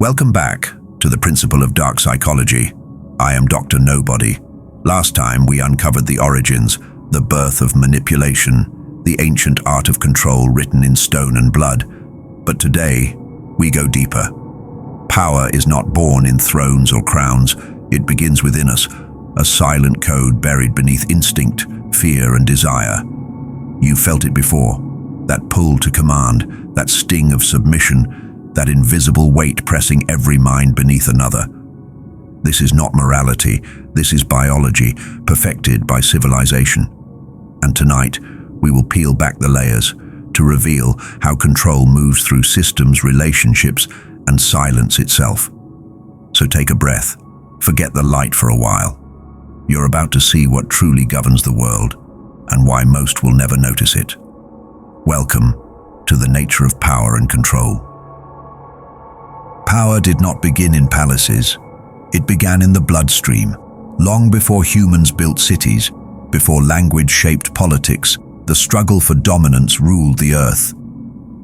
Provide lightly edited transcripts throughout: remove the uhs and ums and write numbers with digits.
Welcome back to the Principle of Dark Psychology. I am Dr. Nobody. Last time we uncovered the origins, the birth of manipulation, the ancient art of control written in stone and blood. But today, we go deeper. Power is not born in thrones or crowns. It begins within us, a silent code buried beneath instinct, fear, and desire. You've felt it before. That pull to command, that sting of submission, that invisible weight pressing every mind beneath another. This is not morality, this is biology, perfected by civilization. And tonight, we will peel back the layers to reveal how control moves through systems, relationships, and silence itself. So take a breath, forget the light for a while. You're about to see what truly governs the world, and why most will never notice it. Welcome to the nature of power and control. Power did not begin in palaces. It began in the bloodstream. Long before humans built cities, before language shaped politics, the struggle for dominance ruled the earth.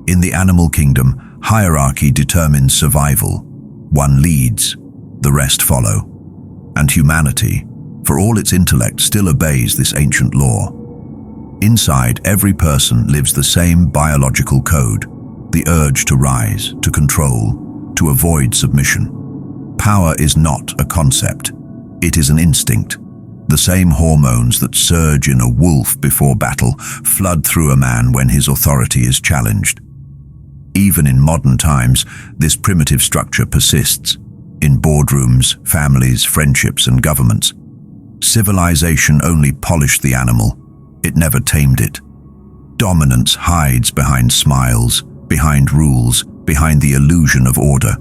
In the animal kingdom, hierarchy determines survival. One leads, the rest follow. And humanity, for all its intellect, still obeys this ancient law. Inside every person lives the same biological code, the urge to rise, to control, to avoid submission. Power is not a concept. It is an instinct. The same hormones that surge in a wolf before battle flood through a man when his authority is challenged. Even in modern times, this primitive structure persists in boardrooms, families, friendships, and governments. Civilization only polished the animal. It never tamed it. Dominance hides behind smiles, behind rules, behind the illusion of order.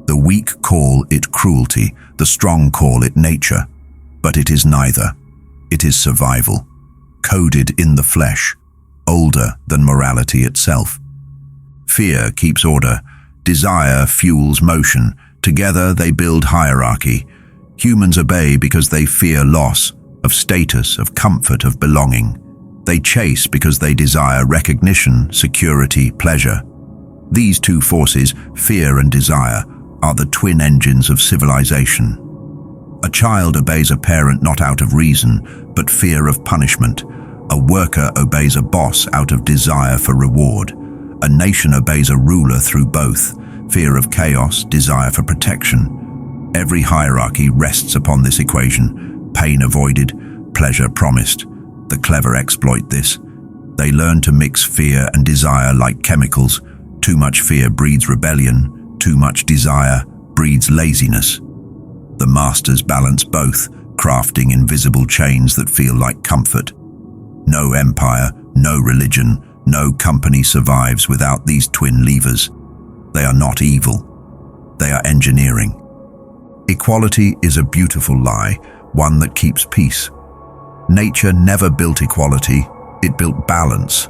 The weak call it cruelty, the strong call it nature. But it is neither. It is survival, coded in the flesh, older than morality itself. Fear keeps order. Desire fuels motion. Together they build hierarchy. Humans obey because they fear loss of status, of comfort, of belonging. They chase because they desire recognition, security, pleasure. These two forces, fear and desire, are the twin engines of civilization. A child obeys a parent not out of reason, but fear of punishment. A worker obeys a boss out of desire for reward. A nation obeys a ruler through both, fear of chaos, desire for protection. Every hierarchy rests upon this equation: pain avoided, pleasure promised. The clever exploit this. They learn to mix fear and desire like chemicals. Too much fear breeds rebellion, too much desire breeds laziness. The masters balance both, crafting invisible chains that feel like comfort. No empire, no religion, no company survives without these twin levers. They are not evil. They are engineering. Equality is a beautiful lie, one that keeps peace. Nature never built equality, it built balance.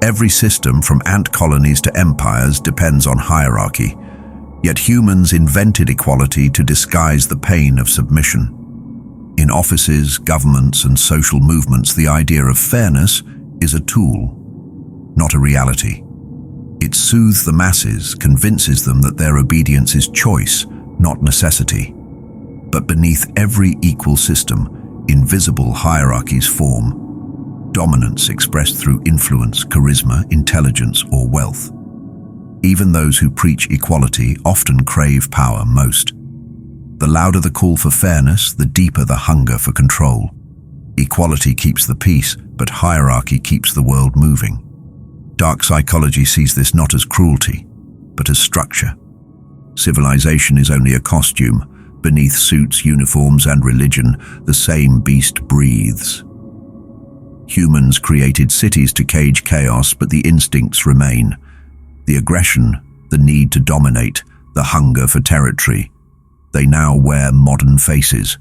Every system, from ant colonies to empires, depends on hierarchy. Yet humans invented equality to disguise the pain of submission. In offices, governments, and social movements, the idea of fairness is a tool, not a reality. It soothes the masses, convinces them that their obedience is choice, not necessity. But beneath every equal system, invisible hierarchies form. Dominance expressed through influence, charisma, intelligence, or wealth. Even those who preach equality often crave power most. The louder the call for fairness, the deeper the hunger for control. Equality keeps the peace, but hierarchy keeps the world moving. Dark psychology sees this not as cruelty, but as structure. Civilization is only a costume. Beneath suits, uniforms, and religion, the same beast breathes. Humans created cities to cage chaos, but the instincts remain. The aggression, the need to dominate, the hunger for territory. They now wear modern faces.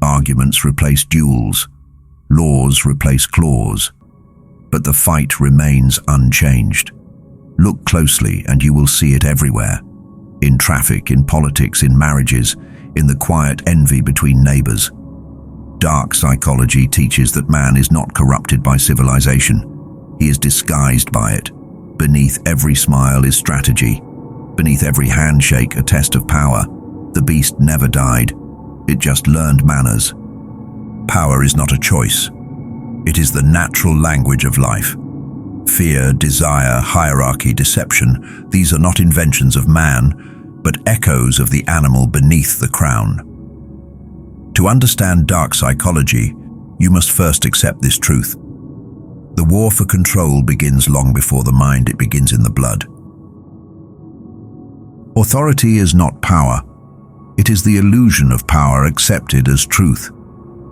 Arguments replace duels. Laws replace claws. But the fight remains unchanged. Look closely and you will see it everywhere. In traffic, in politics, in marriages, in the quiet envy between neighbors. Dark psychology teaches that man is not corrupted by civilization. He is disguised by it. Beneath every smile is strategy. Beneath every handshake, a test of power. The beast never died. It just learned manners. Power is not a choice. It is the natural language of life. Fear, desire, hierarchy, deception, these are not inventions of man, but echoes of the animal beneath the crown. To understand dark psychology, you must first accept this truth. The war for control begins long before the mind, it begins in the blood. Authority is not power. It is the illusion of power accepted as truth.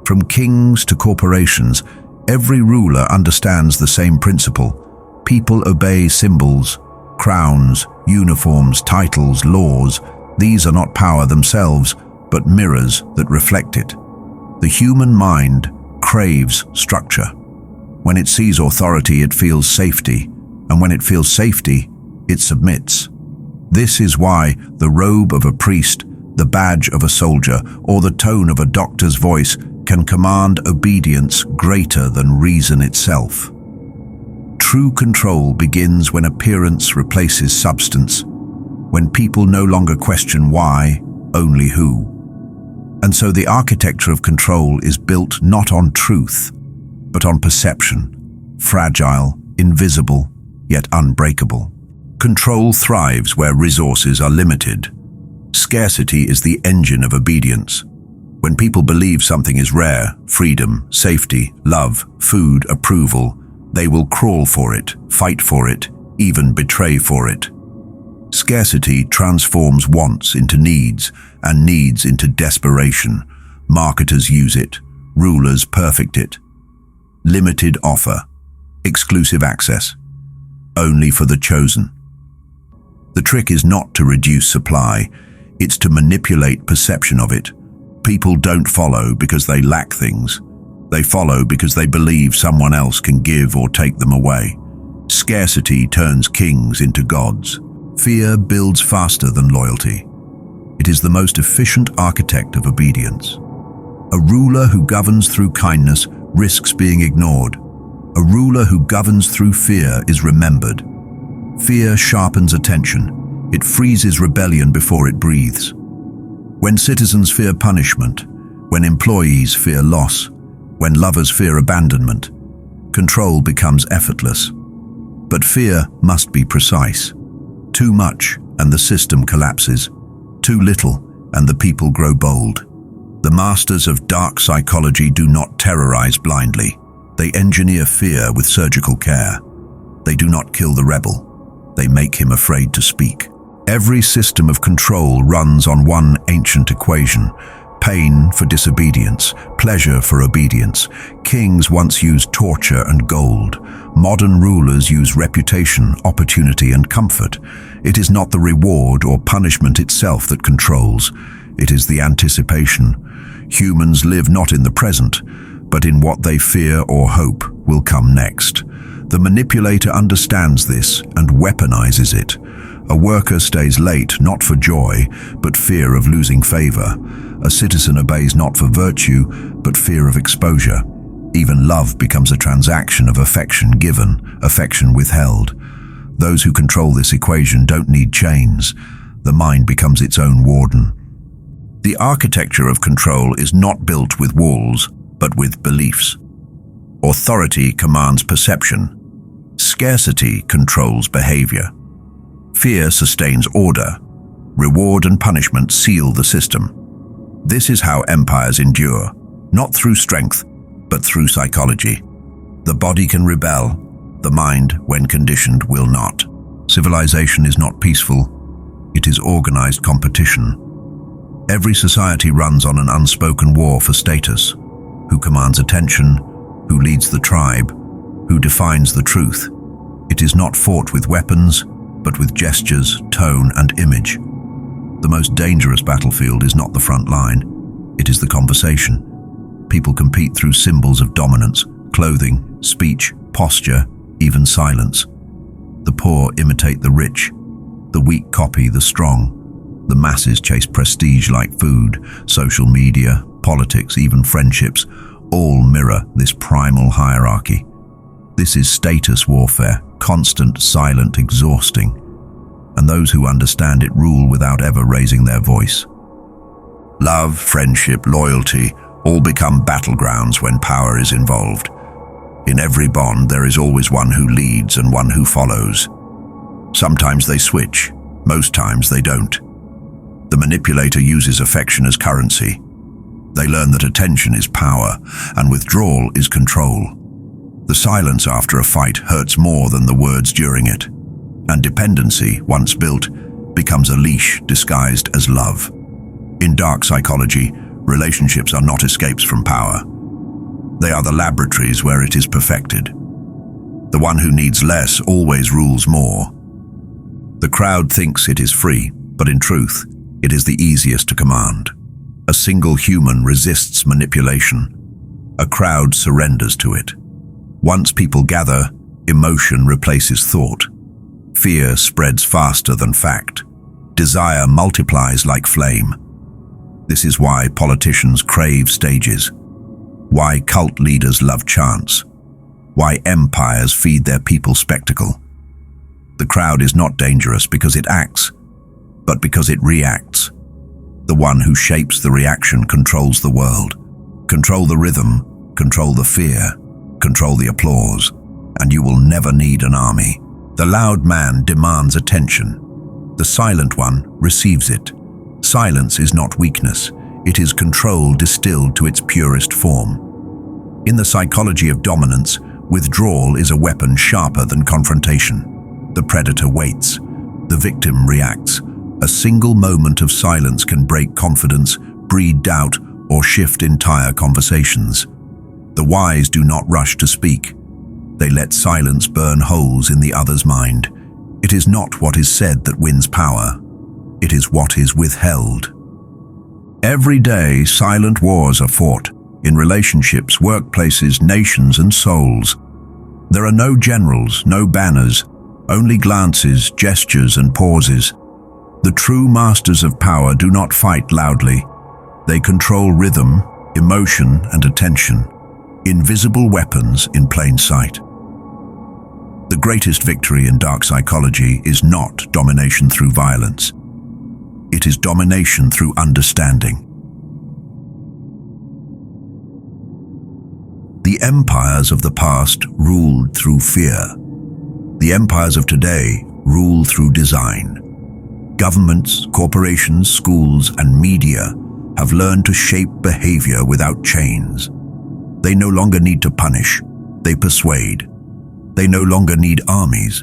From kings to corporations, every ruler understands the same principle. People obey symbols, crowns, uniforms, titles, laws. These are not power themselves, but mirrors that reflect it. The human mind craves structure. When it sees authority, it feels safety, and when it feels safety, it submits. This is why the robe of a priest, the badge of a soldier, or the tone of a doctor's voice can command obedience greater than reason itself. True control begins when appearance replaces substance, when people no longer question why, only who. And so the architecture of control is built not on truth, but on perception, fragile, invisible, yet unbreakable. Control thrives where resources are limited. Scarcity is the engine of obedience. When people believe something is rare, freedom, safety, love, food, approval, they will crawl for it, fight for it, even betray for it. Scarcity transforms wants into needs and needs into desperation. Marketers use it, rulers perfect it. Limited offer, exclusive access, only for the chosen. The trick is not to reduce supply, it's to manipulate perception of it. People don't follow because they lack things. They follow because they believe someone else can give or take them away. Scarcity turns kings into gods. Fear builds faster than loyalty. It is the most efficient architect of obedience. A ruler who governs through kindness risks being ignored. A ruler who governs through fear is remembered. Fear sharpens attention. It freezes rebellion before it breathes. When citizens fear punishment, when employees fear loss, when lovers fear abandonment, control becomes effortless. But fear must be precise. Too much, and the system collapses. Too little, and the people grow bold. The masters of dark psychology do not terrorize blindly. They engineer fear with surgical care. They do not kill the rebel. They make him afraid to speak. Every system of control runs on one ancient equation: pain for disobedience, pleasure for obedience. Kings once used torture and gold. Modern rulers use reputation, opportunity, and comfort. It is not the reward or punishment itself that controls. It is the anticipation. Humans live not in the present, but in what they fear or hope will come next. The manipulator understands this and weaponizes it. A worker stays late not for joy, but fear of losing favor. A citizen obeys not for virtue, but fear of exposure. Even love becomes a transaction of affection given, affection withheld. Those who control this equation don't need chains. The mind becomes its own warden. The architecture of control is not built with walls, but with beliefs. Authority commands perception. Scarcity controls behavior. Fear sustains order. Reward and punishment seal the system. This is how empires endure, not through strength, but through psychology. The body can rebel, the mind, when conditioned, will not. Civilization is not peaceful, it is organized competition. Every society runs on an unspoken war for status. Who commands attention, who leads the tribe, who defines the truth. It is not fought with weapons, but with gestures, tone, and image. The most dangerous battlefield is not the front line, it is the conversation. People compete through symbols of dominance, clothing, speech, posture, even silence. The poor imitate the rich, the weak copy the strong. The masses chase prestige like food. Social media, politics, even friendships, all mirror this primal hierarchy. This is status warfare, constant, silent, exhausting. and those who understand it rule without ever raising their voice. Love, friendship, loyalty all become battlegrounds when power is involved. In every bond, there is always one who leads and one who follows. Sometimes they switch, most times they don't. The manipulator uses affection as currency. They learn that attention is power and withdrawal is control. The silence after a fight hurts more than the words during it, and dependency, once built, becomes a leash disguised as love. In dark psychology, relationships are not escapes from power. They are the laboratories where it is perfected. The one who needs less always rules more. The crowd thinks it is free, but in truth, it is the easiest to command. A single human resists manipulation. A crowd surrenders to it. Once people gather, emotion replaces thought. Fear spreads faster than fact. Desire multiplies like flame. This is why politicians crave stages. Why cult leaders love chants. Why empires feed their people spectacle. The crowd is not dangerous because it acts, but because it reacts. The one who shapes the reaction controls the world. Control the rhythm, control the fear, control the applause, and you will never need an army. The loud man demands attention. The silent one receives it. Silence is not weakness. It is control distilled to its purest form. In the psychology of dominance, withdrawal is a weapon sharper than confrontation. The predator waits. The victim reacts. A single moment of silence can break confidence, breed doubt, or shift entire conversations. The wise do not rush to speak. They let silence burn holes in the other's mind. It is not what is said that wins power. It is what is withheld. Every day, silent wars are fought, in relationships, workplaces, nations, and souls. There are no generals, no banners, only glances, gestures, and pauses. The true masters of power do not fight loudly. They control rhythm, emotion, and attention. Invisible weapons in plain sight. The greatest victory in dark psychology is not domination through violence. It is domination through understanding. The empires of the past ruled through fear. The empires of today rule through design. Governments, corporations, schools, and media have learned to shape behavior without chains. They no longer need to punish, they persuade. They no longer need armies.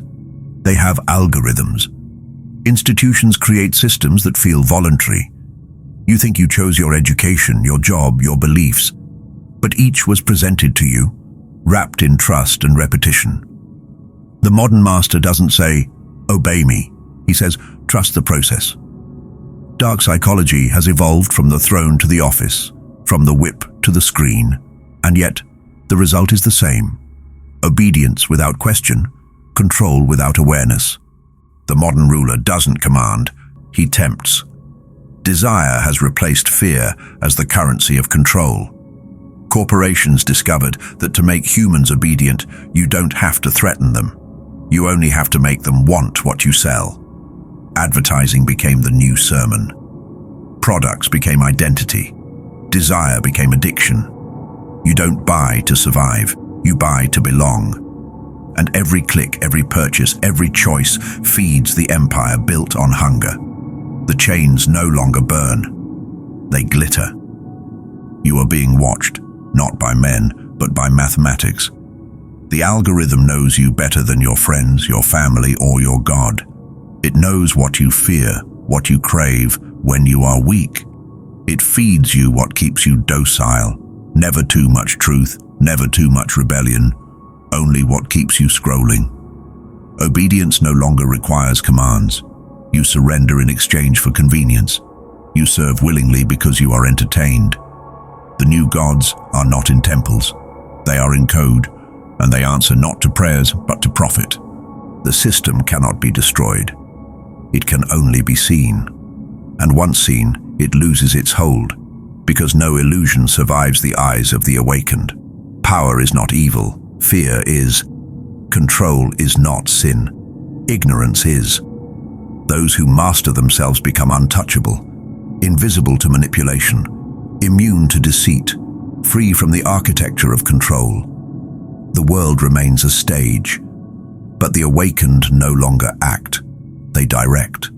They have algorithms. Institutions create systems that feel voluntary. You think you chose your education, your job, your beliefs, but each was presented to you, wrapped in trust and repetition. The modern master doesn't say, "Obey me." He says, "Trust the process." Dark psychology has evolved from the throne to the office, from the whip to the screen, and yet the result is the same. Obedience without question, control without awareness. The modern ruler doesn't command, he tempts. Desire has replaced fear as the currency of control. Corporations discovered that to make humans obedient, you don't have to threaten them. You only have to make them want what you sell. Advertising became the new sermon. Products became identity. Desire became addiction. You don't buy to survive, you buy to belong. And every click, every purchase, every choice feeds the empire built on hunger. The chains no longer burn. They glitter. You are being watched, not by men, but by mathematics. The algorithm knows you better than your friends, your family, or your God. It knows what you fear, what you crave, when you are weak. It feeds you what keeps you docile. Never too much truth, never too much rebellion, only what keeps you scrolling. Obedience no longer requires commands. You surrender in exchange for convenience. You serve willingly because you are entertained. The new gods are not in temples. They are in code, and they answer not to prayers but to profit. The system cannot be destroyed. It can only be seen. And once seen, it loses its hold, because no illusion survives the eyes of the awakened. Power is not evil, fear is. Control is not sin. Ignorance is. Those who master themselves become untouchable, invisible to manipulation, immune to deceit, free from the architecture of control. The world remains a stage, but the awakened no longer act, they direct.